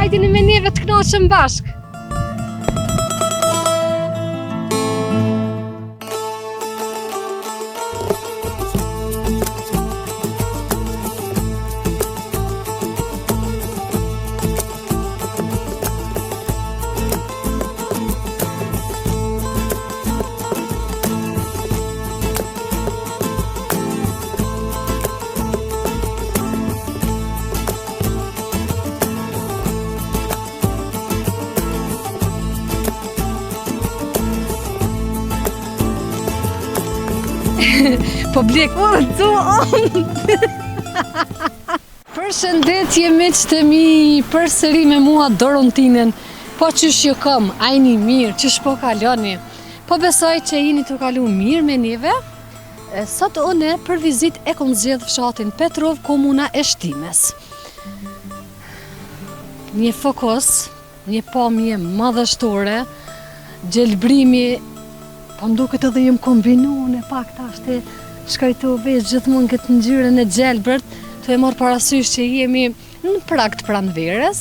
Hajdini me neve të knoqëm bashk. Po blek, Përshëndetje miq të mi, përsëri me mua Dorontinen. Po qysh ju kam, ajni mirë, qysh po kaloni? Po besoj që jeni të kalu mirë me neve. Sot une për vizit e kom zgjedh fshatin Petrov, komuna e Shtimes. Një fokus, një pamje madhështore, gjelbrimi. Po mduket edhe jem kombinu në pak tashti shkajtu veç gjithmonë këtë ngjyrën e gjelbërt, të e marrë parasysh që jemi në prag të pranverës,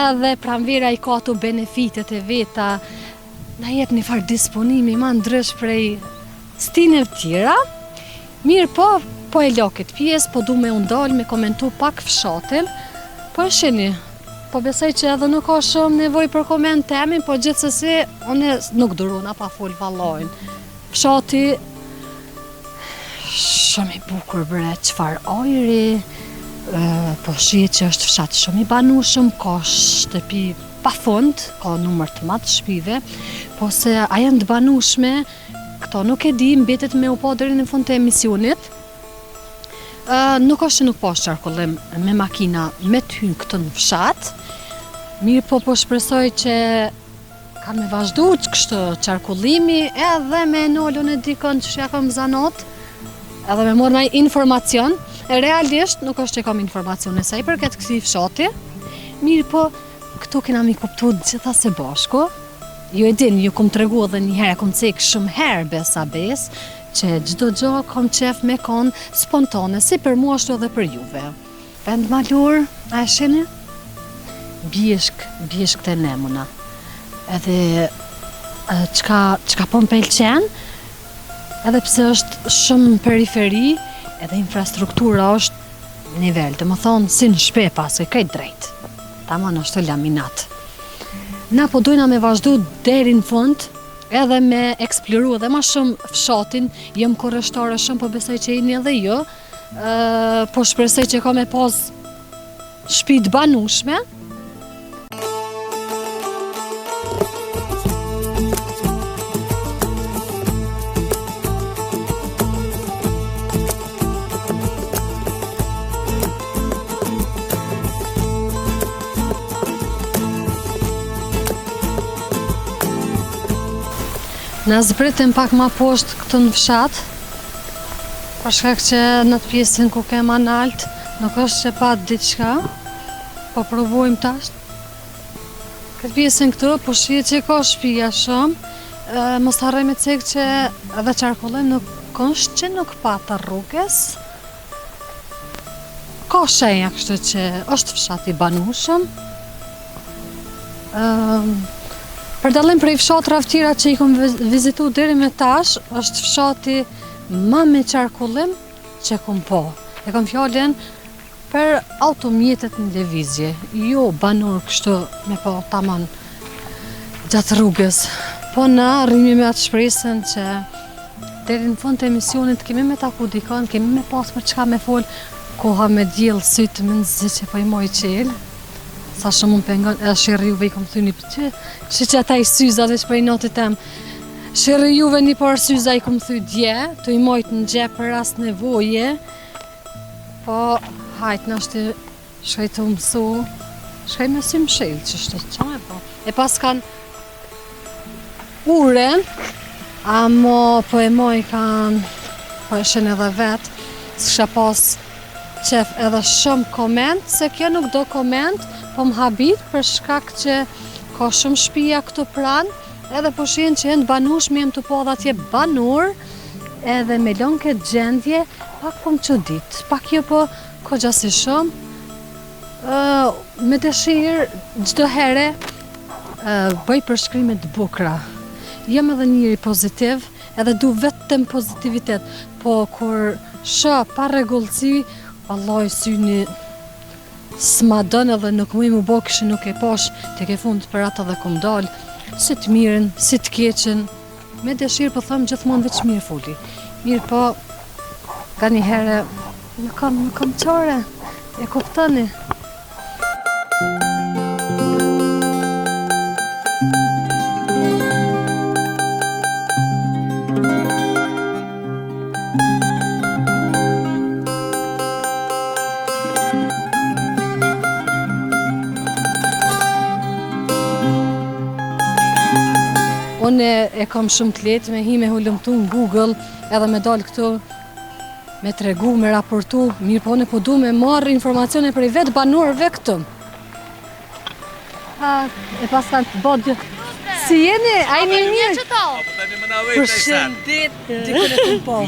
edhe pranvera i ka ato benefitet e veta, na jep një farë disponimi ma ndrysh prej stinëve tjera. Mirë po e lo këtë pjesë, po du me undal me komentu pak fshatin, po e sheni. Po besoj që edhe nuk ka shumë nevoj për koment temin, po gjithsesi une nuk duruna pa fol vallajnë. Fshati shumë i bukur bre, qfar ajri, po shihet që është fshat shumë i banushëm, ka shtëpi pa fund, ka numër të madh shtëpive, po se a janë të banushme, këto nuk e di, mbetet me u pa deri në fund të emisionit. Nuk është që nuk po qarkullim me makina me të hynë këtë në fshat. Mirë po shpresoj që ka me vazhdu që kështë qarkullimi edhe me nolun e dikon që ja kam zanot, edhe me morë naj informacion. Realisht nuk është që kam informacion e saj për këtë kësi fshati. Mirë po këtu kena mi kuptu gjitha se bashku. Ju e din, ju kom të regu edhe një herë, kom cek shumë herë besa bes, që gjdo gjo kom qef me kon spontane, si për mua ashtu edhe për juve. Vend malur, a e sheni? Bjeshk të nemuna. Edhe qka po m'pëlqen, edhe pse është shumë periferi, edhe infrastruktura është nivel, të më thonë si në shpepa, se këtë drejt. Ta më në është laminat. Na po dojna me vazhdu deri në fund, edhe me eksploru edhe ma shumë fshatin, jem korrështare shumë, po besoj që jeni edhe jo, po shpresoj që ka me pas shtëpi të banushme. Na zbritim pak ma poshtë këtë në fshat, për shkak që në të pjesën ku kem analt, nuk është që pat diçka, po provojmë tash. Këtë pjesën këtu, po shihet që ka shtëpia shumë, mos harrojmë të cek që edhe qarkullim nuk është që nuk pata rrugës. Ka shenja kështu që është fshat i banushëm. Për dallim prej fshatrave tjera që i kom vizitu deri me tash, është fshati ma me qarkullim që kom po. E kom fjallin për automjetet në lëvizje, jo banor kështu me po taman gjatë rrugës. Po na rrimi me atë shpresën që deri në fund të emisionit kemi me taku dikon, kemi me pas për çka me fol, koha me djellë sytë me nëzë që po i moj qelë. Sa shumë më pengon, edhe shirë juve i kom thyni për që, që ata i syza dhe që për i notit tem. Shirë juve një parë syza i kom thy dje, të i mojtë në gjepë për asë nevoje. Po, hajtë në është shkaj të mësu, shkaj me si më shelë që shtë të qame, po. E pas kanë uren, amo po e moj kanë, po e shenë edhe vetë, s'kësha pas qef edhe shumë koment, se kjo nuk do koment, po më habit për shkak që ka shumë shtëpia këtu pranë, edhe po shihen që janë banushme, jem të po dhe atje banor, edhe me lon këtë gjendje, pak po më çudit, pak jo po ko gjasi shumë. Me dëshirë, çdo herë bëj përshkrime të bukura. Jam edhe njëri pozitiv, edhe du vetëm pozitivitet, po kur shoh pa rregullsi, vallai syni s'ma dën edhe nuk muj më bo kështu nuk e posh tek e fund për ata dhe kum dal, si të mirën, si të keqen, me dëshirë po them gjithmonë veç mirë foli. Mirë po, ka një herë nuk kam çore, e kuptoni. Unë e kam shumë të lehtë me hi me hulumtu në Google edhe me dal këtu me tregu, me raportu, mirë po unë po du me marrë informacione prej vetë banorëve këtu. E pas kanë të bodë. Si jeni? A jeni mirë? Përshëndet, dikën e të po.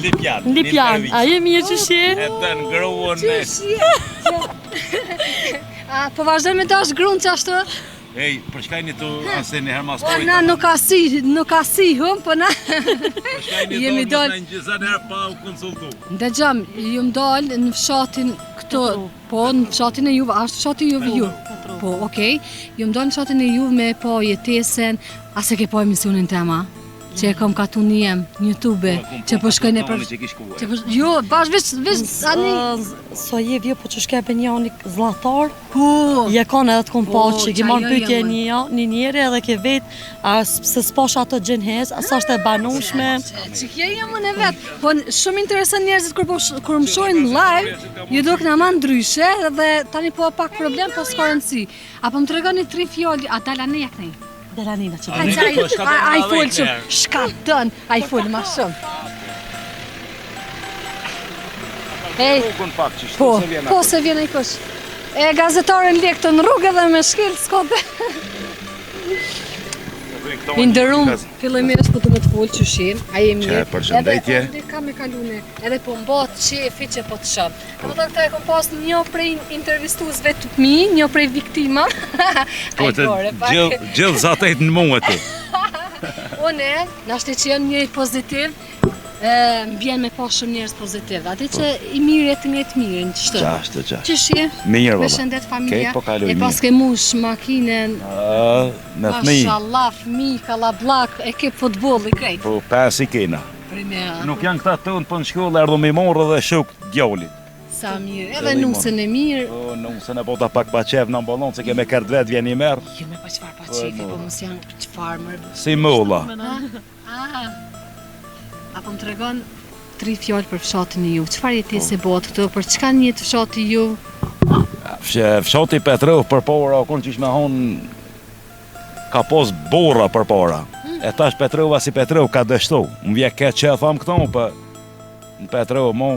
Lipjan, a je mirë që shi? E të në gruën me... Po vazhdoj me dash grunë që ashtu? Ej, përshkajni të asen një herë mas Po pojta. na nuk ka si hum, po na... Përshkajni Jemi të dal- në gjëzën herë pa u konsultu. Ndëgjam, ju m'dal në fshatin këto, po në fshatin e juve, ashtë fshati juve ju. Po, okej, ju m'dal në fshatin e juve me po jetesen, a se ke po emisionin tema? Që e kam katu njem në YouTube, që po shkojnë e për... Jo, bash veç, ani... So je vjo po që shkepe një anik zlatar, Po, je kanë edhe të kom pa Po, që ki qa marrë jo, pytje jo, një njeri edhe ke vetë, a se s'pash ato gjenhez, a sa është e banushme. që kje jam unë e vetë, po shumë interesant njerëzit kur më shojnë live, ju do këna ma ndryshe dhe tani po pak problem, po s'ka rëndësi. Apo më të regoni 3 fjallë, a dala ne jaknej? Delanina që A i folë shumë, shkatën, a i folë ma shumë. Ej, po se vjen e i kush. E gazetarën lek të në rrugë dhe me shkil, s'kote. I ndërum, fillimisht po të më të folë që shim, a jemi mirë. Përshëndetje. Edhe ka me kalune, edhe po mbat qefi që po të shëm. Dhe më të këta e kom pas një prej intervistuzve të mi, një prej viktima. Po të gjithë zatejt në mua ti. Une, nashti që jam njëri pozitiv, m'bjen me pa shumë njerëz pozitiv. Ati që i mirë jetë mirën, qështë? Qashtë. Që shi? Mirë, Me baba. shëndet familja. Kej, po kaloj E mirë. pas ke mush makinen, Me fmi, mashallah, fmi, kalablak, ekip futboll i krejt. po 5 i kena. Primera. Nuk janë këta tonë për në shkollë, erdhë me morë dhe shuk djallit. Sa mirë, edhe nusën e mirë. Po, nusën e bota pak pa qef në ambulon, se keme kërët vetë vjen i merë. Jo me pa qëfar pa qefi, po mos janë qëfar mërë. Si molla. Apo më tregon 3 fjallë për fshatin e ju. Qëfar jetese bot këtu, për çka njët fshati ju? Fshati Petrov për para, konë që ishme honë ka pos bora për para. E tash Petrova si Petrov ka dështu. Më vje këtë që e thamë këto, për në Petrov, mo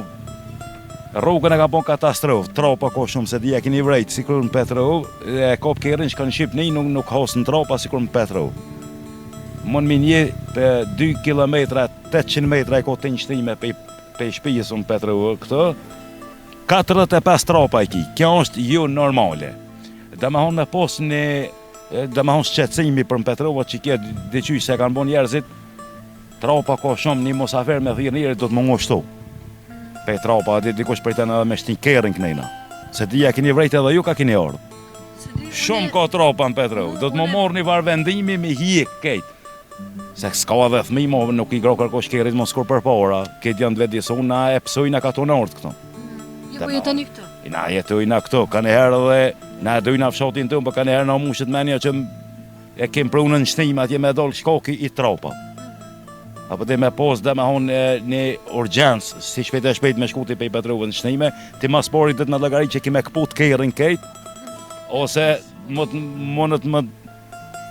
rrugën e ka bon katastrofë, tropa ko shumë, se dhja kini vrejtë, si kur në Petrov, e kop kërën që ka në Shqipni, nuk hasë në tropa, si kur në Petrov. Mon mi një për 2 km, 800 metra e ko të një shtime për shpijës në Petrov këto, 45 tropa e ki, kjo është jo normale. Dhe me honë me pos një, dhe me honë shqecimi për në Petrova që kje dyqy se kanë bon njerëzit, tropa ko shumë një mosafer me thirë njerët do të më ngoshtu. Pe tropa, dikush për të në me shtin kërën kënejna. Se dhja kini vrejt edhe ju ka kini ardhë. Shumë ka tropa në Petrov, do të më morë një varë vendimi me hjek kejtë. Se s'ka dhe thmi, mo nuk i gro kërko shkerit mos kur për para, këtë janë të vedisu, na e pësojna ka të nërtë këto. Jo po jetoni këtu. Na jetojna këto, ka njëherë dhe na dojna fshatin tëmë, për ka njëherë na mushet menja që e kem prunën shtim atje me dollë shkoki i tropa. Apo dhe me pos dhe me honë një urgjens, si shpejt e shpejt me shkuti pe i Petrovën shtime, ti mas pori dhe të në lagari që kime këput kejrin kejt, ose mënët më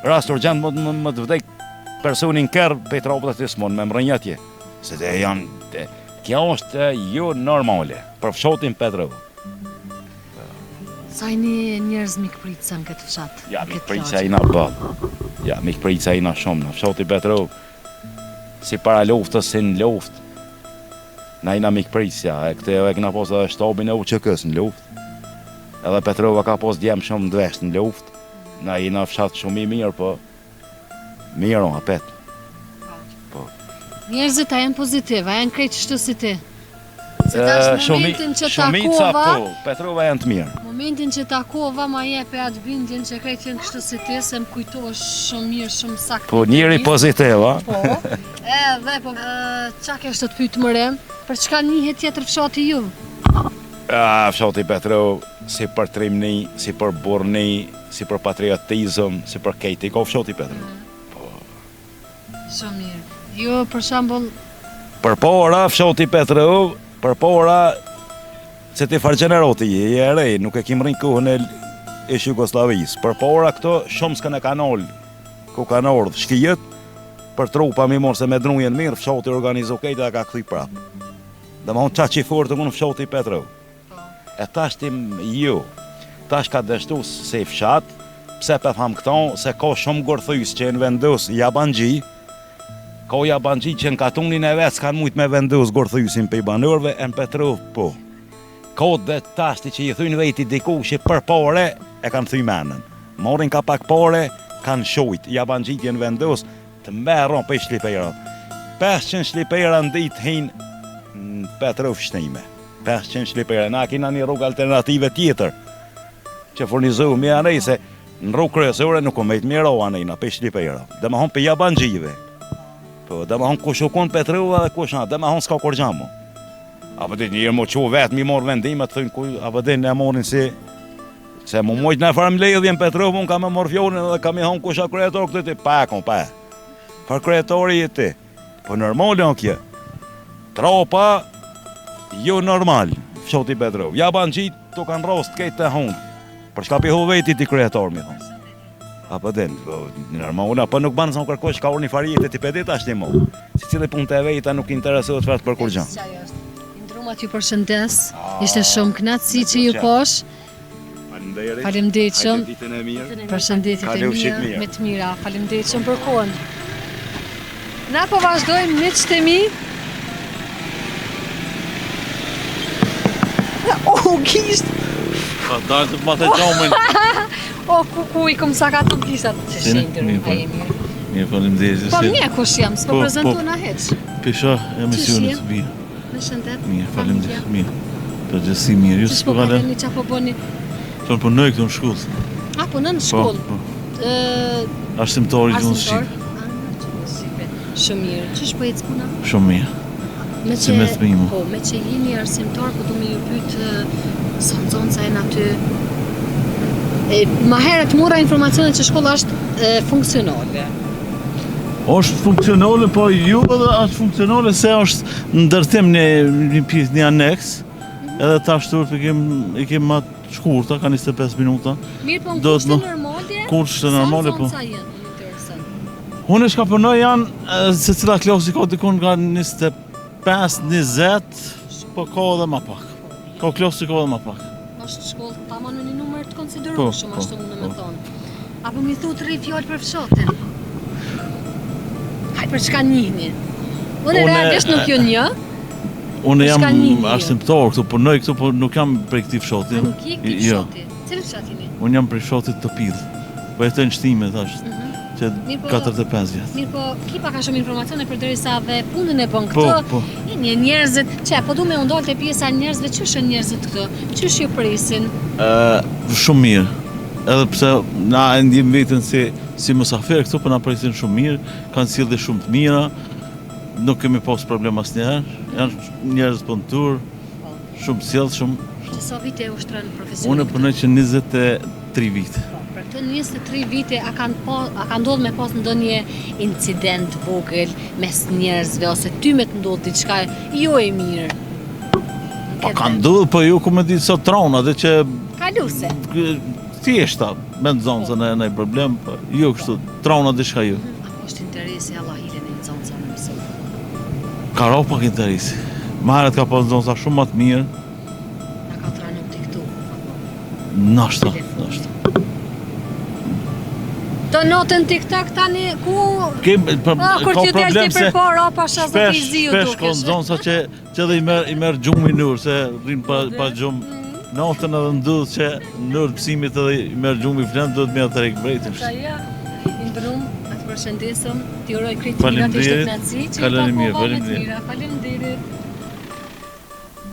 rast urgjent më të vdek personin kërë pe i tropët të smon me mrënjatje. Se dhe janë, kjo është jo normale, për fshatin Petrovë. Sa një njerëz mikpritësa në këtë fshat? Ja, mikpritësa i na bëllë. Ja, mikpritësa i na shumë, në fshati Petrovë. Si para luftës, si në luftë. Na i na mikpritësja, e këte e këna posa dhe shtabin e uqëkës në luftë. Edhe Petrova ka pas djemë shumë dvesh në luft. Na jena fshat shumë i mirë, po mirë o hapet. Po. Njerëzit a janë pozitiv, a janë krejt qështu si ti? Se tash momentin që Shumica takova, po, Petrova janë të mirë. momentin që takova ma jepe atë bindjen që krejt janë kështu si ti, se më kujtohesh shumë mirë, shumë saktë. Po njëri pozitiv, a? Po, edhe po, qa kështë të pytë mëre, për çka njihet tjetër fshati ju? Fshati Petrov, si për trimni, si për burni, si për patriotizëm, si për kejti, ka fshati Petrov. Shumë mirë. Ju, për shambull, Për para, fshati Petrov, për para, se ti fargjeneroti je rej, nuk e kim rinë kohën e Jugoslavis. Për para këto, shumë s'kën e kanal, ku kanë ardhë shkijet, për trupa mi morë se me drujen mirë, fshati organizu kejtë dhe ka këthy prapë. Dhe ma unë qa që i forë të kënë fshati Petrov. E tash tim ju, tash ka dështu se fshat, pse pe tham këto, se ka shumë gorthys që në vendus Jabanxhi, ka Jabanxhi që në katunin e vetë s'kan mujt me vendus gorthysin pe i banorëve, e në Petrov po. Ka dhe tashti që i thujnë vejti diku që për pare e kanë thy menën. Morin ka pak pare, kanë shojt, Jabanxhi që në vendus të mberon për i shlipera. 500 shlipera në ditë hinë në Petrov shtime. 500 shlipera, na kina një rrugë alternative tjetër, që furnizohu me anej se në rrugë kryesore nuk o me të miro anej na pe shlipera. Dhe ma hon pe Jabanxhive. Po, dhe ma hon kush u kon Petrova dhe kush na, dhe ma hon s'ka kur gjamo. Apo dit njërë mo që vetë mi morë vendimet, thënë kuj, apo dit ne morin si, se mu mojt në farm ledhjen Petrov, unë ka me morë fjonin dhe ka mi hon kush a kreator këtë ti, pa, kon, pa. Far kreatori i ti. Po normal janë kje. Tropa, jo normal, fshati Petrov. Jabanxhi të kanë rost kejtë të hundë. Për shka pi veti ti kreator, mi thonë. Apo den, normal, apo nuk banë sa më kërkosh ka orë një farijet e ti pedit ashtë një mo. Si cili punë të vejta nuk interesohet çfarë për kur gjanë. Indrumat ju përshëndes, ishte shumë knatësi që ju posh. Faleminderit shumë. Ditën e mirë. Përshëndetjet e mia, me të mira. Faleminderit shumë për kohën. Na po vazhdojmë miqtë e mi. O, kisht! Pa dalë të matë gjomën. O, ku i kom sa ka të kisat që shendër, a e mirë. Mirë, faleminderit. Po mje kush jam, s'po prezentu na heq. Pisha emisionit të mirë. Në shëndet. Mirë, faleminderit. Mirë. Për gjësi mirë. Ju Që s'po s'po gale? kaleni qa po bëni? Tonë punoj këtu në shkullë. A, po në shkollë? Po. Arsimtori që në Shqipë. Shumë mirë. Që shpo ecë puna? Shumë mirë. Me Si me thmimu. Po, me që jeni arsimtar, po du me ju pytë sa nëzonë sa e në aty. Ma herët mora informacionet që shkolla është funksionale. është funksionale, po ju edhe është funksionale se është në ndërtim një pjesë, një aneks, edhe ta shturët i kem ma të shkurta, ka 25 minuta. Mirë, po në Do kushte të normalje, kushte normale, po. sa jenë, më interesant. Unë e shka përnoj janë, se cila klasi ka dikun nga 25-20, po ka edhe ma pak. Ka klasi ka edhe ma pak. Është shkollë tamam në një numër të konsiderueshëm, ashtu mund me thonë. Apo mi thu 3 fjalë për fshatin. Haj, për çka njihni? Unë realisht nuk ju një. Unë jam S'ka njihni ju. arsimtar këtu, punoj këtu, po nuk jam prej këtij fshati. A nuk i këtij Jo. fshati? Cili fshat jeni? Unë jam prej fshatit të Pill. Po jetoj në Shtime tash, që Mirë, po- 45 vjet. Mirë, po ki pak a shumë informacione përderisa dhe punën e bën Po, këtë. po. Një njerëzit, po du me undol të pjesa e njerëzve, qysh janë njerëzit këtu? Qysh ju presin? Shumë mirë. Edhe pse na e ndjem veten si musafir këtu, po na presin shumë mirë, kanë sjellje shumë të mira. Nuk kemi pas problem asnjëherë. Janë njerëz punëtor, shumë sjellë, shumë. Që sa vite e ushtron profesionin? Unë punoj që 23 vite. Po, për këtë 23 vite a ka ndodhur me pas ndonjë incident vogël mes njerëzve ose ty me të ndodh diçka jo e mirë? Po ka ndodhur, po ju ku më di sa trauna, dhe që Kaluse. thjeshta me nxënëse në një problem, po jo kështu, trauna diçka jo. Apo është interesi Allah ile në nxënësa në mësim? Ka ra pak interesi. Maherët ka pas nxënësa shumë më të mirë, Na ka tranu të këtu. nashta. Të notën TikTok tani ku... Kur kur t'ju delti për para, pasha zëti zi u shpesh ka dukesh. nxënësa që edhe i merr gjumë i nur, se rrin pa gjumë. natën edhe ndodh që në pësimit edhe i merr gjumi flan duhet me atë brejtin. Ja, i ndrum, atë përshëndesëm, ti uroj krejt Faleminderit. kënaqësi, që Kaloni mirë, takova me të faleminderit. mira. Faleminderit.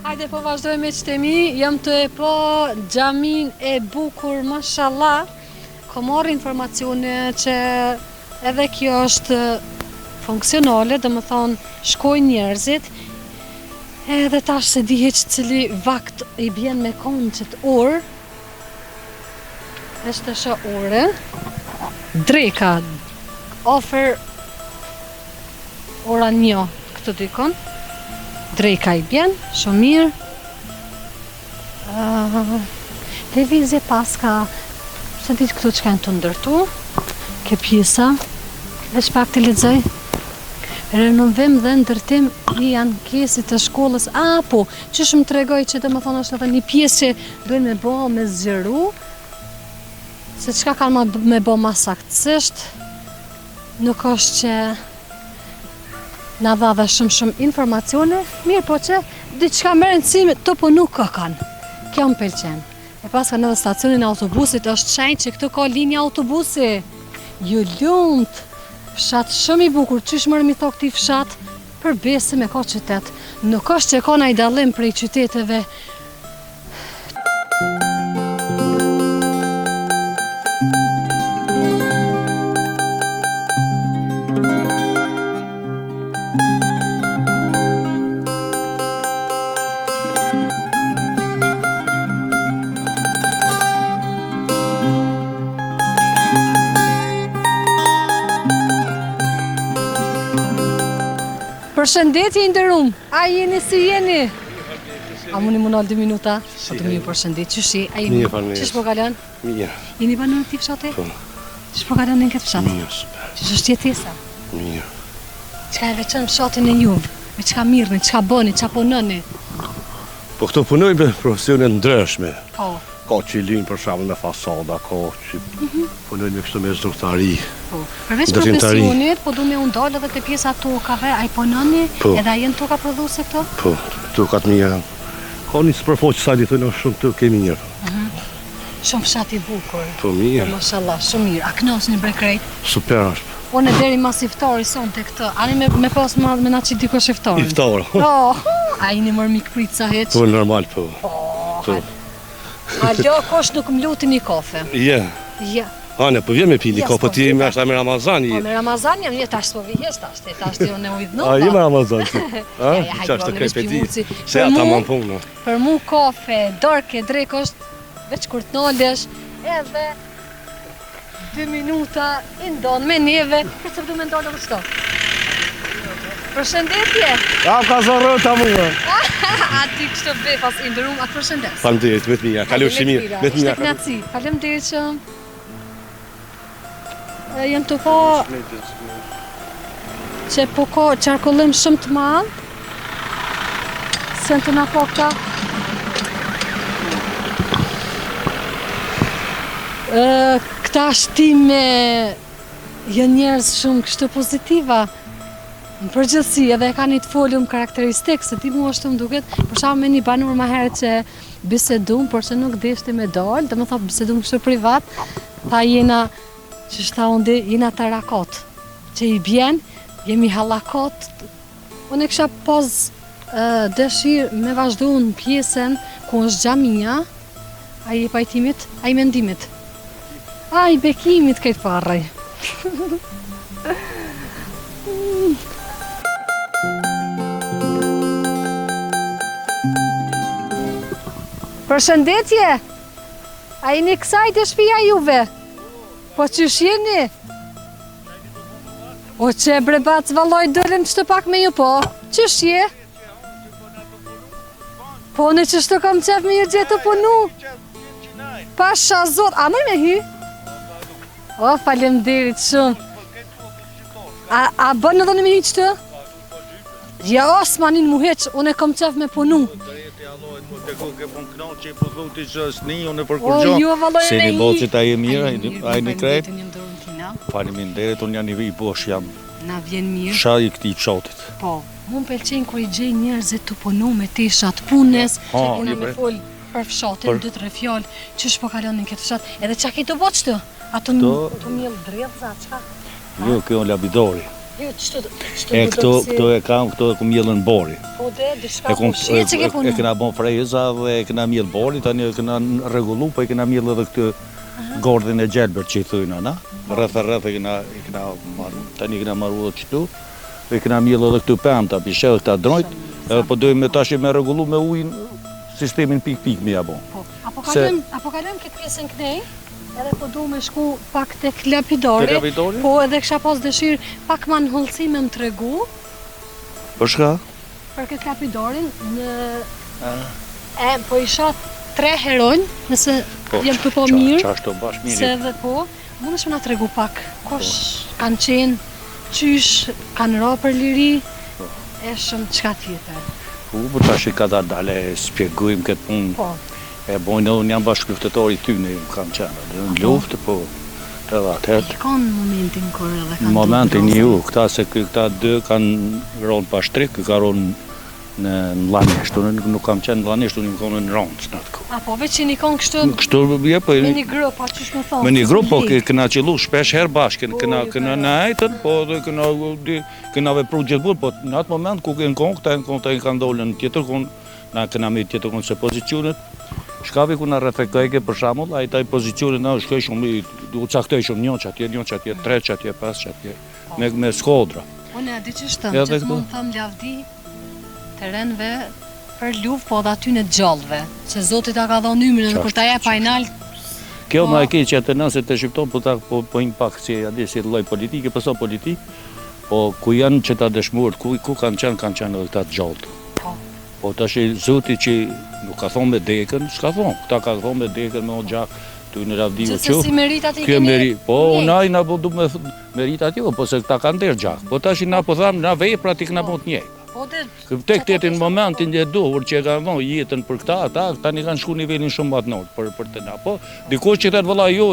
Hajde po vazhdojmë me qëtemi, jam të e po xhamin e bukur, mashallah. Ko marrë informacione që edhe kjo është funksionale, dhe më thonë shkojnë njerëzit, edhe tash se dihet që cili vakt i bjen me konë qëtë orë, është të shë ore, dreka, ofër ora 1 këtë dikon, dreka i bjen, shumë mirë, levizje paska, se ditë këtu që kanë të ndërtu, ke pjesa, veç pak të lexoj, renovim dhe ndërtim i ankesit të shkollës, po, që shumë të regoj që të më thonë është edhe një pjesë që duhen me bo me zgjeru, se qka kanë me bo ma saktësisht, nuk është që na dha dhe shumë informacione, mirë po që diçka më rëndësishme të po nuk kanë. Kjo më pëlqen. E pas ka në dhe stacionin e autobusit është shenjë që këtu ka linja autobusi. Ju lumt, fshat shumë i bukur, qysh mërë mi thok këti fshat, për besim e ka qytet. Nuk është që ka na i dallim prej qyteteve. Përshëndetje i nderuar. A jeni si jeni? A mundi më nal 2 minuta? Po të mirë përshëndet. Qyshi? A jeni? Mirë, falënderit. Çish po kalon? Mirë, Jeni banor në këtij fshati? po, Çish po kalon në këtë fshat? mirë, super, Çish është jetesa? mirë. Çka e veçon fshatin e juve? Me çka mirrni, çka bëni, çka punoni? Po këto punoj me profesione ndryshme. Po. Ka që i linë për shembull me fasada, ka që punoj me kështu me zyrtari. Po. Përveç Ndërtimtari. profesionit, po du me u ndalë edhe te pjesa tokave, ai punoni? Po. Edhe ai janë toka prodhuese këto? Po, tokat mia. Ka një spërfaqë sa di thonë shumë të kemi mirë. Shumë fshat i bukur. Po mirë, Mashallah, shumë mirë. A kënaqni bre krejt? super është. Unë deri mas iftari son të këtë. Ani me pas me na që dikosh iftarin. Iftar. Oh, a jeni mërë mik prit sa heq? Po normal po. Po. Alo, kosh nuk më luti një kafe. Ja. Ja. Ane, po vjen me pili, Ja, ka po s'po ti vjen. me ashta me Ramazani. Po me Ramazan jam, je tash s'po vijes tash, tash ti unë ujdhnu. A, je me Ramazan ti? Ja, A, ja, hajde, që është të bro, krepet me di. shpivuci. Se Për ata mu- më punë. Për mu kafe, darke, drek është veç kur të nalesh, edhe 2 minuta i ndonë me neve, për se du me ndonë edhe qëto. Përshëndetje! A, ka zorë ta mua. A ti kështë befas i ndërum, atë përshëndes. Faleminderit, me të mia. Kalu mirë, me të mia. Ishte knaci, faleminderit shumë. Jem të po që po ka qarkullim shumë të madh. Se në të na po këta. Këta shtime janë njerëz shumë kështu pozitiva. Në përgjithësi edhe e ka një të folum karakteristik, se ti mu është të më duket, për shkak me një banor ma herët që bisedum, por që nuk deshti me dalë, dhe më tha bisedum kështu privat, tha jena, që shta undi, jena të rakot, që i bjen, jemi halakot. Unë e kësha pas dëshirë me vazhdu në pjesën ku është xhamia, a i pajtimit, a i mendimit, a i bekimit këtë parrej. Përshëndetje! A jeni kësaj të shtëpia juve? Po qysh jeni? O që bre bac valloj dëllëm qëtë pak me ju po? Qysh je? Po në që shtë kam qef me ju gjithë të punu? Pasha zot, a më me hy? O, falemderit shumë. A bën edhe në me hy qëtë? Ja, osmanin mu heq, unë e kam qef me punu. O, ju valloj Se me një hy. bocit a je mirë, a një krejt. Faleminderit, Faleminderit, unë janë i bosh jam na vjen mirë. sha i këtij çotit. Po, mu më pëlqen kur i gjej njerëzit të punu me tishat punës, që Ha, jena je me bre. fol për fshatin, 2-3 fjalë, çish po kalonin këtë fshat. Edhe çka ke të bëj këtu? Ato të miell drejtza, çka? Jo, kjo është labidori. Jo, ç'të E këto e kam, këto e ku mjellën bori. Po diçka po shihet që ke punu. E kena bon freza dhe e kena mjell bori, tani e kena rregullu, po e kena mjell edhe këtë gordhin e gjelbër që i thujna, na? Rreth e kena marru, tani e kena marru edhe këtu. E kena mjell edhe këtu pemta, pishe edhe këta drojt, edhe po dojmë tash me rregullu me ujin sistemin pik me ja bon. Po. Apo kalojmë këtë pjesën kënej? Edhe po du me shku pak tek lapidori. Tek lapidori? Po edhe kisha pas dëshirë pak ma në hollësi me më tregu Për shka? për këtë lapidorin po isha 3 heronj, nëse jem të po mirë. Qashtu bash mirë. Se edhe po, mundesh me na tregu pak kush kanë qenë, qysh kanë ra për liri, e shumë çka tjetër. Po tash i ka dalë shpjegojmë këtë punë. Po. E bojnë unë jam bashkëluftetori ty në kam qenë, në luftë, po edhe atëherë. I kanë momentin kur edhe kanë... Në momentin ju, këta dy kanë ronë pa shtrik, ka ronë në Lanesht, unë nuk kam qenë në Lanesht, unë i më konë në Rondës në atë kohë. A po, veç që një kanë kështu... Kështu, je, po... Me një grup, a qysh me thonë? Me një grup, po këna qëllu shpesh herë bashkë, këna në ajtën, po dhe këna vepru gjithë burë, po në atë moment ku kënë konë, këta i kanë dollën tjetër konë, na këna me tjetër konë se pozicionet, shkavi ku na reflektojke për shamull, a i taj pozicionit na shkoj shumë, u caktoj shumë një qatje, 3 qatje, 5 qatje, me skodra. Unë e di që shtëm, që të mund thëmë lavdi terenve për luft, po dhe aty në gjallëve, që Zotit a ka dhonë ymrin edhe kur ta jep pajnal. Kjo ma e keq që atë nëse të shqipton, po impact si si lloj politike, po sa politik, po ku janë që ta dëshmuar, ku kanë qenë edhe këta të gjallët. Po tash Zoti që nuk ka thonë me dekën, s'ka thonë. Këta ka thonë me dekën me o gjak, tu në ravdi u Gjithse si meritat i Kjo keni meri, po na po du me meritat jo, po se këta kanë der gjak. Po tash na po thamë, na veprat i këna po të njëjta. Tek në momentin e duhur që e kanë dhënë jetën për këta, ata tani kanë shku nivelin shumë më të lartë për të na. Po dikush që thotë valla jo,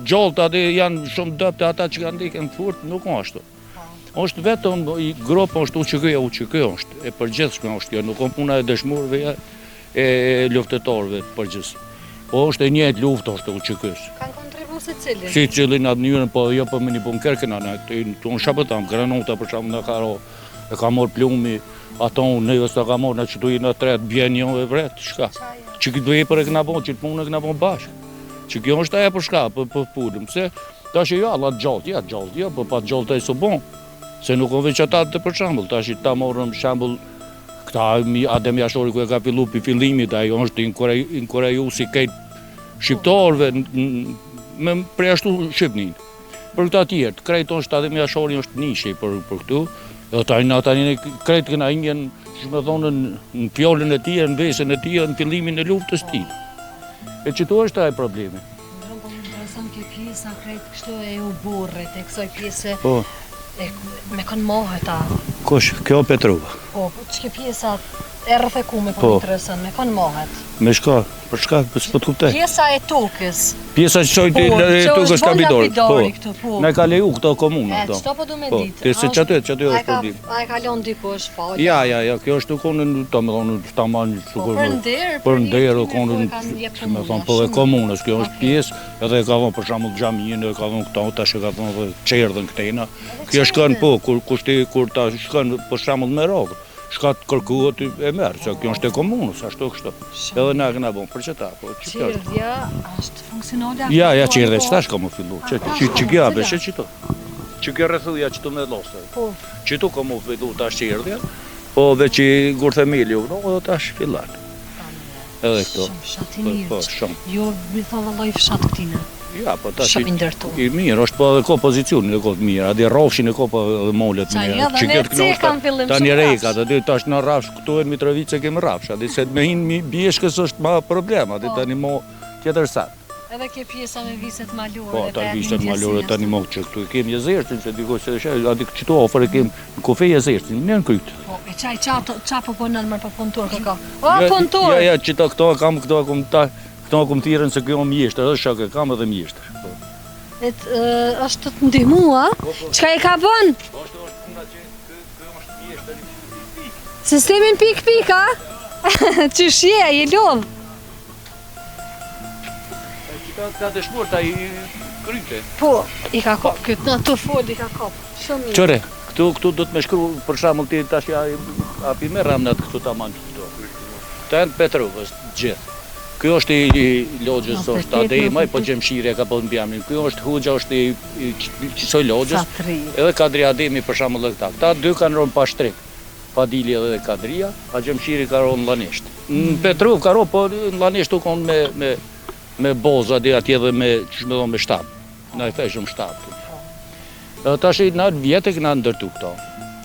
gjallët atë janë shumë doptë ata që kanë ndekën furt, nuk është. Është vetëm i grupi është UÇK është e përgjithshme është kjo, nuk ka puna e dëshmorëve e luftëtorëve të përgjithshëm. Po është e njëjtë luftë është UÇK-s. Kanë kontribuar secili. Secili në atë mënyrë, po jo për me një bunker këna na ton shapëtam, granota për shkak në karo e ka marr plumi, ato ne ose ka marr na çdo në tret bjen jo e vret, çka? Çi do e për e këna bon, çi punë këna bon bash. Çi kjo është ajo për shka, për pulëm, se tash jo alla gjallë, jo, po pa gjallë ai so bon. Se nuk kanë veç ata të për shembull, tash ta morëm shembull këta Adem Jashori ku e ka fillu pi fillimit, ai është inkurajus si këtë shqiptarëve me përjashtu Shqipërinë. Për këta tjerë, krejt është Adem Jashori është nishi për këtu, edhe tani krejt këna ingjen, që me thonë në fjollën e tij, në vesën e tij, në fillimin e luftës tij. E që tu është ai problemi. Po më intereson kjo pjesa krejt kështu e u burrit, e kësaj pjese. Po. Me kanë mohet ta. Kush, kjo Petrova. Po, ç'ke pjesa e rrethekume po më intereson, me kanë mohet. Me shka, për shka, s'po të kuptoj. Pjesa e tokës. Pjesa që e tokës kapitorit, po. Ne ka leju këto komunë. Çto po du me ditë. Ti se çatë është problem. Ai ka lënë dikush, po. Ja, kjo është konë, domethënë tamam sigurisht. Për nder konë, më thon po e komunës, kjo është pjesë, edhe e ka vënë për shembull xhamin, e ka vënë këto, tash e ka vënë çerdhën këtejna. Kjo shkon po, kur ta shkon për shembull me rrogë. Shka të kërkuat e merë, që kjo është e komunës, ashtu kështu. Edhe na këna bon, për që ta, po që kjo është. Qerdhja është funksionale? Ja, qerdhja, qëta shka më fillu, që kjo abe, që qëto. Që kjo rrethuja që të me losë. Qëto ka më fillu tash qerdhja, po dhe që gur themeli u vëno, dhe tash fillat. Edhe këto. Shumë fshat i mirë. Shumë. Jo, mi thallë lloj fshat këtina. Ja, po tash shumë ndërtu. I mirë, është po edhe ko pozicionin e ko të mirë, adje rrofshin e ko po edhe molet mirë. Që ne kanë fillim shumë tani rejkat, adje tash në rrafsh, këtu e në Mitrovice kemi rrafsh, adje se me hinë bjeshkës është ma problem, adje tani mo tjetër sa. Edhe ke pjesa me viset malore. Po, ta viset malore tani mo që këtu e kemi jezertin, se diko se shë, adje qëtu ofër e kemi në kofe jezertin, në në krytë. Po, e qa po ponën mërë për punëtor këka? O, punëtor! Ja, qëta këto kam këto kom thirën se kjo mjeshtër, edhe shak e kam edhe mjeshtër. është të ndihmua? Qka e ka bën? Është puna që kjo është mjeshtër. Sistemin pik-pik, a? Qysh je lodh? Ka dëshmuar ta i kryte. Po, i ka kop këtë, në të fol i ka kop. Shumë mirë. Qëre, këtu do të më shkru, për shembull ti tash api me ramnat këtu tamam këtu. Tan Petrovës gjithë. Ky është i logjës është Ademaj, po Xhemshiri ka bën mbiamin. Ky është Huxha, është i qisoj logjës. Edhe Kadri Ademi për shembull këta. Këta dy kanë rënë pa shtrik. Padili edhe Kadria, a Xhemshiri ka rënë Llanisht. Në Petrov ka rënë, po në Llanisht u konë me boza dhe atje dhe me shtab. Na i thashëm shtab. Tash na vjetë që na ndërtu këto.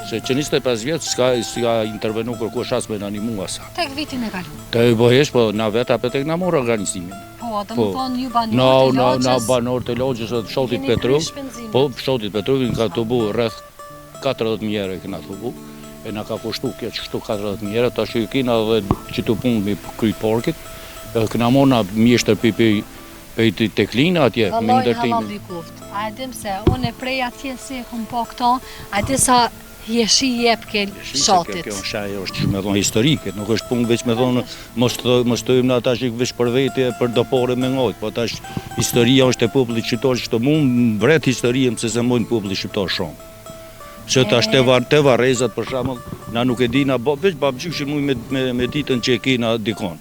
Se që 25 vjetë s'ka intervenu kërkush as me në animu asa. Tek vitin e kalu. Të bëhesh, po na vetë apet e këna morë organizimin. Po, të më thonë ju banor të logjës. Na banor të logjës dhe shotit Petrov. Po, shotit Petrovin ka të bu rreth 40.000 euro këna të bu. E na ka kushtu kjo që shtu 40.000 euro, tash i kina dhe që të punë me kryt porkit. Këna mona mjeshtër pejti teklina atje, me ndërtimi. Valloj halal kuft. A e dim se, unë e prej atje si e kum po këto, a di sa jeshi jep ke shotit. Kjo shaj është që me thonë historike, nuk është punë veç me thonë, mos të në ata që veç për vete, për dopore me ngojt, po tash historia është e popullit shqiptar, që të mund vret historien pëse se mund popullit shqiptar shumë. Që tash te varrezat për shembull, na nuk e dina, veç babgjykshin muj me ditën që e kena dikon.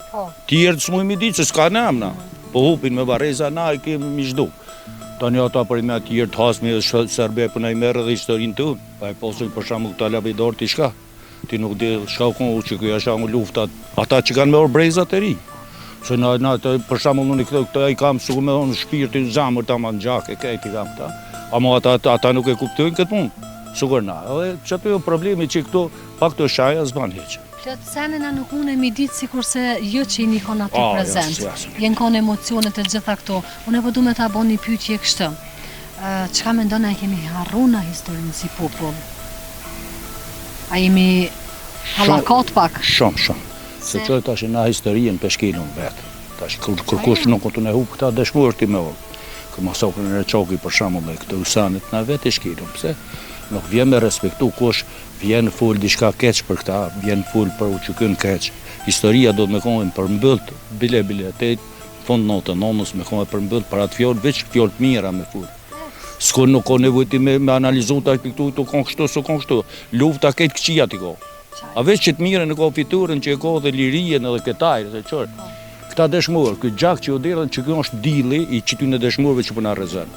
Tjerë s'muj me ditë, se s'ka namna, po hupin me varreza, na e kemi mishduk. Tani ata për me tjerë të hasmi dhe sërbe për na i merë dhe historinë të unë. Pa e posën për shamu këta labidor t'i shka. Ti nuk di shka u konë që këja shamu luftat. Ata që kanë me orë brezat e ri. Se na për shamu në këta i kam suku me thonë shpirtin zamër ta ma në gjak e kejt i kam këta. Amo ata nuk e kuptojnë këtë punë. Sukur na. Dhe që të jo problemi që këto pa këto shaja zban heqë. Plët sene na nuk unë e mi ditë si kurse jo që i një konë aty prezent. Jenë konë emocionet e gjitha këto. Unë e po du me ta bo një pyetje kështë. Qka me ndonë e kemi harru na historinë si popull? A jemi halakat pak? Shumë. Se që tash na historien për shkelun vetë. Tash kërkush nuk të ne hu këta dëshmuar ti me orë. Kë masakrën e Reçoki për shembull me këtë usanit na vetë e shkelun. Pse? Nuk vjen me respektu kush vjen full diçka keq për këta, vjen full për u qykën keq. Historia do të me kohën për mbëlt, bile, te fund notë nonës me kohën për mbëlt, për atë fjallë, veç fjallë të mira me full. S'ko nuk ka nevojti me analizu ta këtu, të konë kështu, s'o konë kështu. Lufta ketë këqia t'i ko. A veç që të mire në ko fiturën që e ko dhe lirien edhe këtajrë, se qërë. Këta dëshmurë, këtë gjak që u dirën që kjo është dili i që ty në dëshmurëve që puna rezën.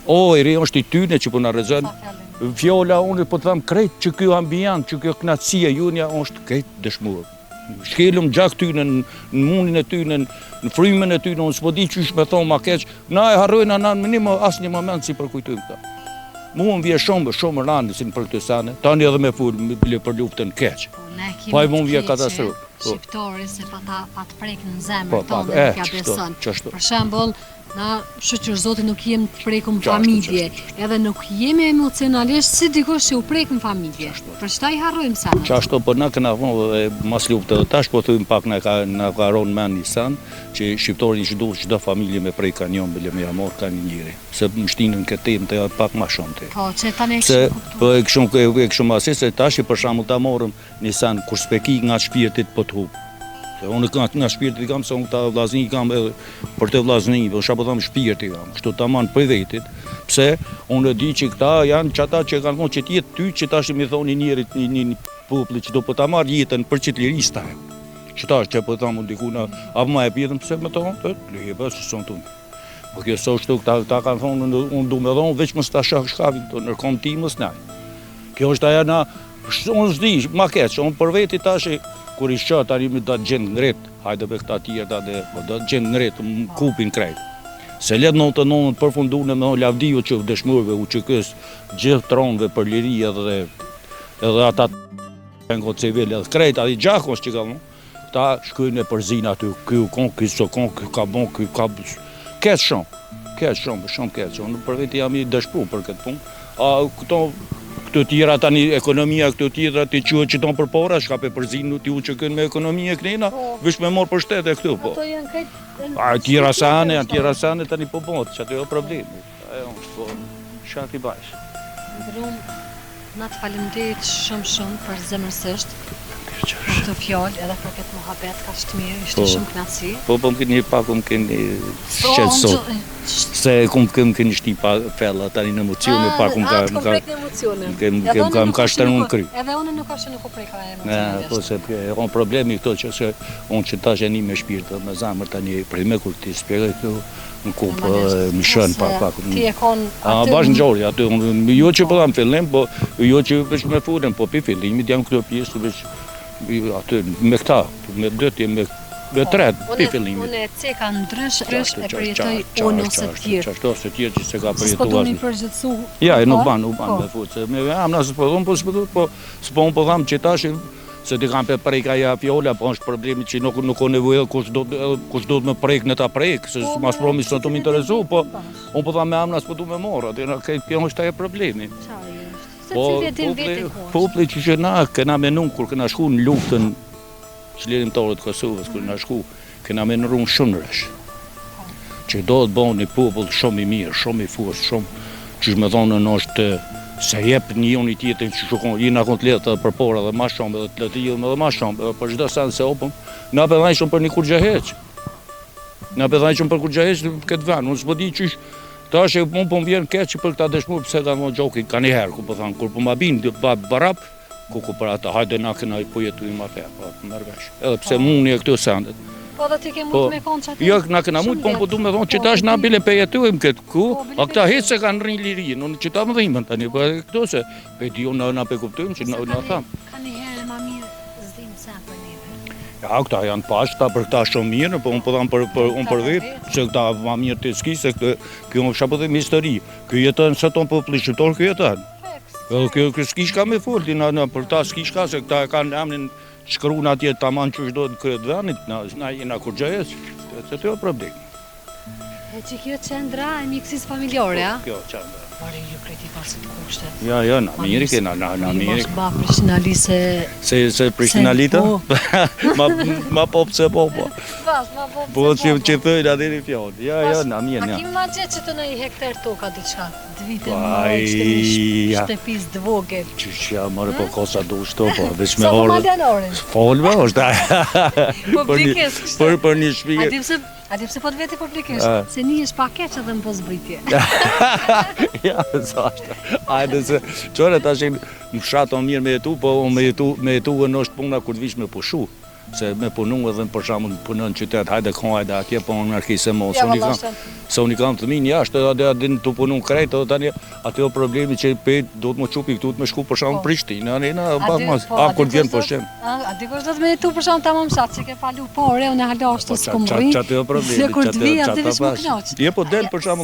O, i re është i tyne që puna rezën. Fjolla unë po të thamë krejt që kjo ambient, që kjo knatësia junja është krejt dëshmurë. Shkelum gjak tyne, në mundin e tyne, në frymën e tyne, unë s'po di që ishë me thonë ma keq, na e harrojnë anan me asë një moment si përkujtojmë këta. Mu më vje shumë randë si në për këtë sane, tani edhe me full për luftën keq. Pa i mu më vje katastrofë. Shqiptori se pa të prejkë në zemër tonë dhe kja besën. Për shembull, na shëqër zoti nuk jem të prekëm familje, edhe nuk jemi emocionalisht si dikush që u prekëm familje. Për çta i harrojmë sa? Qashto, për na këna thonë dhe mas luftë dhe tash, po thujmë pak na ka ronë men një san, që shqiptorin që du çdo familje me prej kanjon, bile me jamor ka një njëri. Se më shtinën këtë temë të pak ma shumë të. Po, që tani e kështu. Po, e kështu ma se tash, për shembull ta morëm një san, kur speki nga shpirtit po të hupë. Unë nga shpirtit i kam, se unë këta vllazni i kam edhe për të vllazni, po shapo tham shpirtit i kam, kështu ta manë për vetit, pse unë e di që këta janë qata që kanë thonë që t'jetë ty, që ta shë mi thonë njerit një populli që do po ta marrë jetën për që t'liris ta. Që ta që po thamë unë dikuna, apo ma e pjetën, pse me thonë, të lebe, së sonë tunë. Po kjo so shtu këta kanë thonë, unë du me thonë, veç më sta shkavin, të nërkom ti më snaj. Kjo është aja na, unë zdi, ma keq, unë për vetit tash kur i shqa tani me do të gjenë ngret, hajde për këta tjerta dhe do të gjenë ngret, më kupin krejt. Se letë në përfundune me lavdiju që dëshmurve u që kësë gjithë tronëve për liri edhe ata të ngo civil edhe krejt, adi gjakon që ka mu, ta shkujnë e përzina aty, kjo kon, kjo so kon, kjo ka bon, kjo ka... Ketë shumë, unë për veti jam i dëshpru për këtë punë, a këto tjera tani ekonomia, këto tjera ti quhet që tonë për pora, shka pe përzin nuk ti u që kënë me ekonomia kënina, vish me morë për shtete këtu, po. Tjera sane tani po botë, që ato jo problemi. Ajo, po, shati bajsh. Ndërum, na të falimderit shumë për zemërsisht. këtë fjalë edhe për këtë muhabet kaq të mirë, ishte shumë kënaqësi. Po më keni pak, më keni shqetësot. Se më keni shti pa fella tani në emocione, pak më prek në emocione. Më ka shtërnu në kry. Edhe unë nuk ashtë nuk u preka emocione. Po se on problemi këto që se unë që tash e një me shpirt, me zamër tani për me kur ti spjegoj këtu në kupë më shën pak. Ti e kon aty. Bash në gjori aty, jo që po dha në fillim, po jo që veç me futen, po pi fillimit jam këto pjesë veç aty me këta, me dëti, me tret, pi fillimit. Unë e ceka ndrysh e përjetoj unë ose tjerë. Qashtu ose tjerë që se ka përjetuar. S'po duni përgjithsu. Ja, nuk ban me fut. Me amna s'po dhun, po s'po po tham që tash se ti kam për prejka ja fjolla, po është problemi që nuk ka nevojë kush do të më prek në ta prek, se mas promi s'o të më interesu, po unë po tham me amna s'po du me morë, atë kjo është ajo problemi. Populli që na kena menun kur kena shku në luftën çlirimtare të Kosovës, kur na shku, kena menuar shumë rresh. Që do të bëhen një popull shumë i mirë, shumë i fortë, shumë që më thonë është se jep një unë i tjetër që shukon, jina kon të letë për pora dhe ma shumë, dhe të letë jilë dhe ma shumë, për çdo sen se opëm, na pëdhajshëm për një kur gjaheq. Na pëdhajshëm për kur gjaheq këtë vend, unë s'po di qysh, ta është unë po më vjen keq për këta dëshmur, pëse ka më gjoki, ka një herë, ku po thanë, kur po ma binë, barap, ku për ata, hajde na këna i po jetu i ma fe, po të mërvesh. Edhe pse muni e këtu sendet. Po dhe ti ke mujtë me konë që ati? Jo, na këna mujtë, po më du me thonë që tash na bile pe jetuim këtë ku, a këta hitë se kanë rrinë lirinë, unë që ta më dhimën tani, po këto se, pe di unë na pe kuptojmë që na thamë. Ka një herë ma mirë zdimë sa për neve? Ja, këta janë pashta për këta shumë mirë, po unë po dhamë për vetë, që këta ma mirë të ski, se kjo më shapo dhe histori. Kjo jetën se tonë populli shqiptar, kjo jetën. Kjo skishka me folti, për ta skishka, se këta kanë emnin shkru në atje taman që do të këtë venit, na jena kur gjajes, se të jo problem. E që kjo qendra e mjekësisë familjare, a? Kjo qendra. Pare ju kreti pasit kushtet. Ja, na mirë kena, na mirë. Mos ba Prishtinali se... Se Prishtinalita? Ma po pëse po. Pas, ma po pëse po. Po që thëjnë atë një fjallë. Ja, na mirë. A kimi ma gjithë që të në i hektar toka diqka? Dvite më ishte një shtepis dvogel. Qyshja mërë po kosa du shto, po veç me Sa orë. po malenorin? Folme është. Publikisht kështë. Për një shpike. A di pse po të veti publikisht? Se një është pa keq edhe në posbritje. Ja, sa është. Ajde se, qore ta shenë më fshatë o mirë me jetu, po me jetu në është puna kur të vish me pushu. Se me punu edhe për shamu në punën në qytet, hajde kon, hajde atje, po në nërkise mo. Se unë i kam të minë jashtë, edhe adin të punu në krejtë, edhe tani atë jo problemi që pejt do të më qupi këtu të me shku për shamu Prishtinë, a kur të vjen për shemë. A dikush do të me jetu për shamu ta më mshatë, që ke palu pore, unë e halasht të s'komri, qatë jo problemi, se kur të vi, atë vish më knaqë. Je po del për shamu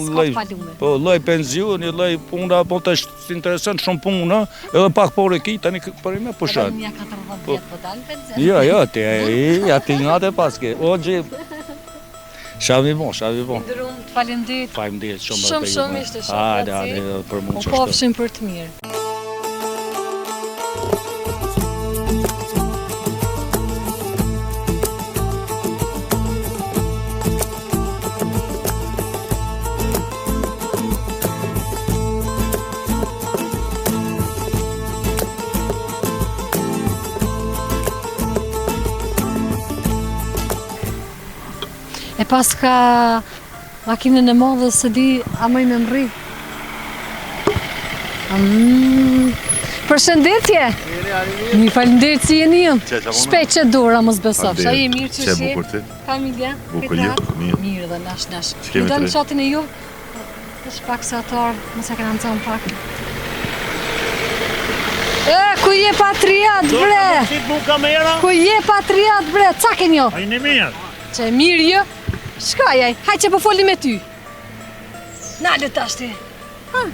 loj penzion, loj puna, po të është interesant shumë puna, edhe pak pore ki, tani për i me për shamu. Edhe 14 vjetë po dalë penzion. Jo, ja ti nga të paske. O gjip. Shavi bon. Ndërum, të falenderit. Faleminderit shumë. Shumë ishte shumë. Hajde, për mund që ashtu. U pofshim për të mirë. E pas ka makinën e madhe se di a mëj me mri. Përshëndetje! Mi falenderit si jeni jëmë. Shpejt që dora mos besofsh. A je mirë që shje? Familja? Bukur ju, mirë. Mirë dhe nash. Ju do në qatin e ju? Është pak se atar, mos e kanë nëzën pak. Ku je patriot, bre? Ku je patriot, bre? Ca ke njo? A i në mirë? Që e mirë jë? Shkajaj, haj që po foli me ty. Nalë të ashti.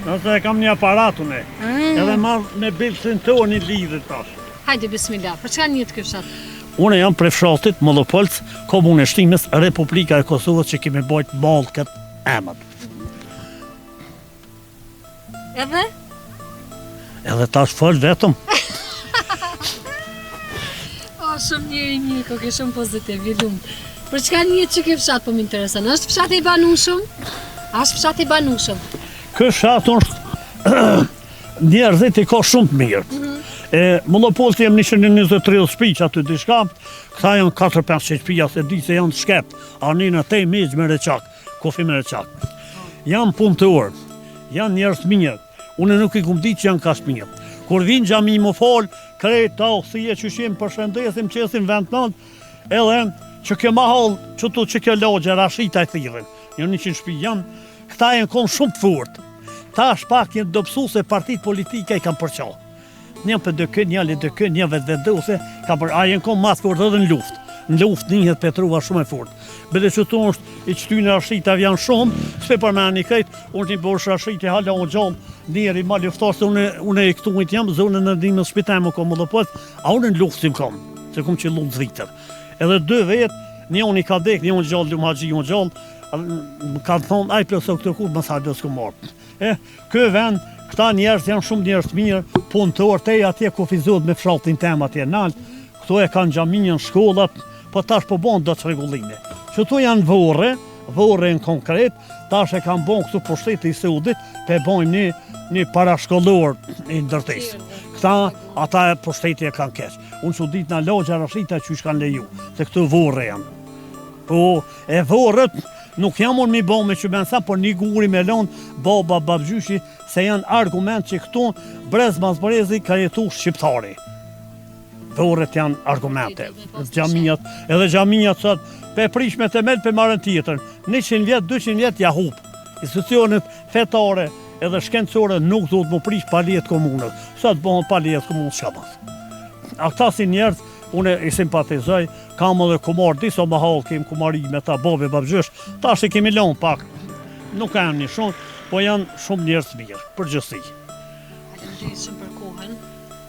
Nëse e kam një aparat unë, edhe marrë me bilësin të o një lidhë tash. Hajde, bismillah, për çka njëtë kjo fshat? Une jam prej fshatit Mollopolc, komunë e shtimës Republika e Kosovës që kemi bojt mallë këtë emët. Edhe? Edhe tash fol vetëm. Shumë njëri mirë, ko ke shumë pozitiv, i lumë. Për çka njëtë që kjo fshat po më interesan? Është fshat i banushëm? Është fshat i banushëm? Kë fshat është njerëzit i ka shumë të mirë. Mollopolti jem 120-30 shtëpi që aty diçka, këta janë 4-5 shtëpia se di se janë shkep, anina te mezh me reçak, kofi me reçak. Janë punëtor, janë njerëz mirë, unë nuk i kum ditë që janë kaq mirë. Kur vin xhami më fol, krejt ta thije që shim përshëndesim qesin vend nat, edhe që kjo mahall, që kjo lagje rashita e thirrin. Janë 100 shtëpi janë, këta janë kon shumë të fortë. Tash pak janë dobësuese partitë politike i kanë përçall. Një për dëkë, një le dëkë, një vetëvendose, ka për ajën kom mas fort edhe në luftë. Në luftë njëhet Petrova shumë e fort. Bede që të është i qëtynë rashita janë shumë, s'pe për me një krejtë, unë një bërë rashiti hala o gjallë, njeri ma luftar se unë e këtumit jam, zonën në dhimë shpitaj më kom më dhe pëtë, a unë në luftë si më kom, se kom që lumë zvitër. Edhe 2 vetë, një unë i ka dek, një unë gjallë, lumë haqji unë gjallë, më ka thonë, aj plëso këtë kur, më sa dhe s'ku marë. Kë vend, këta njerëz janë shumë njerëz mirë, punëtor, te atje kufizohet me fshatin tem atje nalt, këto e kanë xhaminën, shkollat, po tash po bën do të rregullime. Këto janë vorre në konkret, tash e kanë bën këtu pushteti i Saudit, pe bojnë një parashkollor i ndërtesë. Këta, ata e pushteti e kanë keq. Unë që ditë në lagja rashita që kanë leju, se këto vorre janë. Po, e vorret, nuk jam unë mi bo me që ben sa, por një guri me lonë baba, babgjyshi, se janë argument që këtu brez mas brezi ka jetu shqiptari. Vorret janë argumente. Edhe xhamijat sot, pe prish me temel, pe marën tjetër. 100 vjet, 200 vjet ja hup. Institucionet fetare edhe shkencore nuk do të më prish paljet komunët. Sot bëhen paljet komunët shkabat. A këta si njerëz, unë i simpatizoj, kam edhe kumar, disa më halë kem kumari me ta babi babgjysh, ta që kemi lonë pak, nuk kam një shumë, po janë shumë njerëz mirë, përgjithësi. Faleminderit shumë për kohën.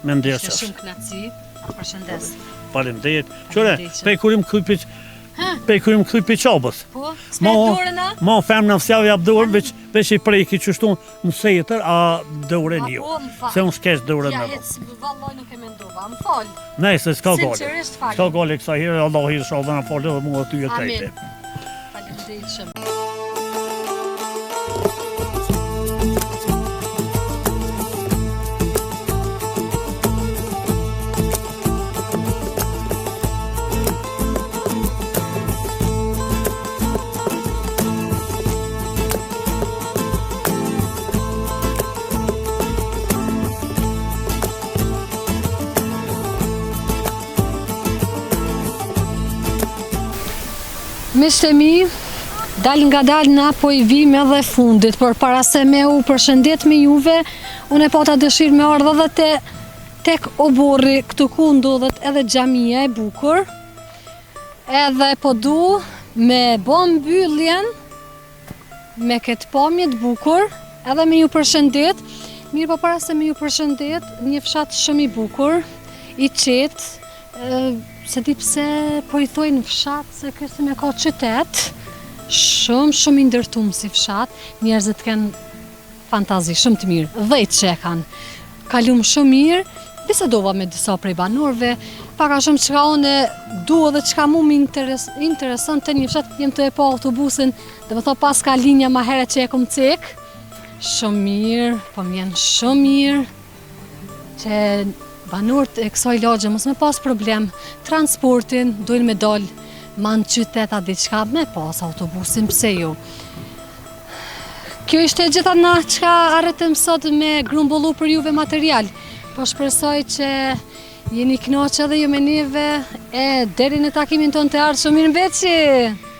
Me ndjesës. Ishte shumë kënaqësi. Përshëndes. Faleminderit. Qore, pe kurim krypi qabës. Po, s'me dorën a? Ma femna s'jav jap dorën, veç i prejki qështu në setër, a dorën jo. Se unë s'kesh dorën me do. Ja, hec, vallaj nuk e mendova, më falë. Nejse, s'ka gale. Sinqerisht falë. S'ka gale kësa herë, Allah i shallë dhe në falë dhe mua ty e trejte. Faleminderit shumë. Miqtë e mi, dal nga dal na po i vim edhe fundit, por para se me u përshëndet me juve, unë e pata dëshirë me ardhë edhe tek Oborri, këtu ku ndodhet edhe xhamia e bukur, edhe po du me bo mbylljen, me këtë pamje të bukur, edhe me ju përshëndet, mirë po para se me ju përshëndet, një fshat shumë i bukur, i qetë, se di pse po i thojnë fshat, se kërsi me ka qytet, shumë i ndërtum si fshat, njerëzit kanë fantazi shumë të mirë, 10 që e kanë, kalum shumë mirë, bisedova me disa prej banorve, paka shumë qka one du edhe qka mu më intereson të një fshat, jem të e po autobusin, dhe më tho pas ka linja ma herë që e kom cek, shumë mirë, po m'jen shumë mirë, që banorët e kësaj lagje mos me pas problem, transportin dojnë me dal ma në qyteta diçka me pas autobusin, pse jo. Kjo ishte gjitha na qka arretëm sot me grumbullu për juve material, po shpresoj që jeni knaqe edhe ju me neve, deri në takimin ton të ardhshëm, mirëmbëçi!